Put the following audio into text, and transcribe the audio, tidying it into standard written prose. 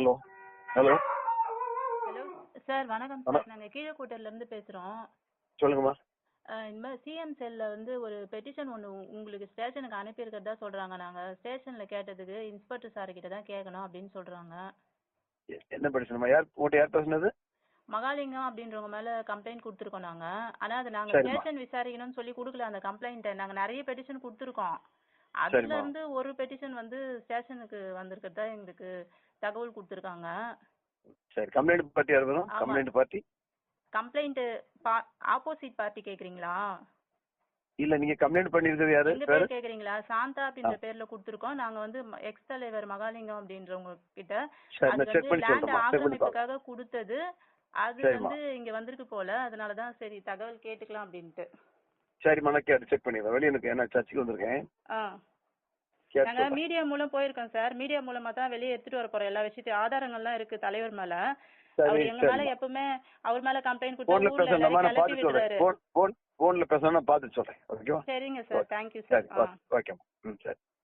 Hello hello hello sir, வணக்கம் sir. நாங்கள் கீழக்கூட்டூர்லேருந்து பேசுகிறோம். சொல்லுங்கம்மா. இந்த மாதிரி சிஎம் செல்ல வந்து ஒரு பெட்டிஷன் ஒன்று உங்களுக்கு ஸ்டேஷனுக்கு அனுப்பியிருக்கிறதா சொல்கிறாங்க. நாங்கள் ஸ்டேஷனில் கேட்டதுக்கு இன்ஸ்பெக்டர் சார் கிட்ட தான் கேட்கணும் அப்படின்னு சொல்கிறாங்க. என்ன படிச்சணுமா? யார் பேசுனது? மகாலிங்கம் அப்படின்றவங்க மேலே கம்ப்ளைண்ட் கொடுத்துருக்கோம் நாங்கள். ஆனால் அது நாங்கள் ஸ்டேஷன் விசாரிக்கணும்னு சொல்லி கொடுக்கல அந்த கம்ப்ளைண்ட்டை. நாங்கள் நிறைய பெட்டிஷன் கொடுத்துருக்கோம். அதுலேருந்து ஒரு பெட்டிஷன் வந்து ஸ்டேஷனுக்கு வந்திருக்கிறதா எங்களுக்கு தகவல் கொடுத்துருக்காங்க. சரி, கம்ப்ளைண்ட் பார்ட்டி யார் வரும்? Complaint party complaint opposite party கேக்குறீங்களா? இல்ல, நீங்க கம்ப்ளைண்ட் பண்ணிருக்கிறது யாரு? எங்க பேர் கேக்குறீங்களா? சாந்தா அப்படின்ற பேர்ல கொடுத்திருக்கோம். நாங்க வந்து எக்ஸ் தலைவர் மகாலிங்கம் அப்படின்றவங்க கிட்ட அது வந்து லேண்ட் ஆக்கிரமிப்புக்காக கொடுத்தது. அது வந்து இங்க வந்திருக்கு போல. அதனாலதான் சரி தகவல் கேட்டுக்கலாம் அப்படின்ட்டு. சரி, மனக்கே செக் பண்ணிடுறேன். வெளியே எனக்கு என்ன சர்ச்சுக்கு வந்திருக்கேன். நாங்க மீடியா மூலம் போயிருக்கோம் சார். மீடியா மூலமா தான் வெளியே எடுத்துட்டு வர போறோம். எல்லா விஷயத்தையும் ஆதாரங்கள்லாம் இருக்கு தலைவர் மேல. அவர் எங்க மேல எப்பவுமே அவர் மேல கம்ப்ளைண்ட் கொடுத்தா கிளப்பி விடுறாரு. போன்ல பேசணும், பார்த்து சொல்றேன். ஓகேவா? சரிங்க சார், தேங்க்யூ சார். ஓகேம்மா. சரி.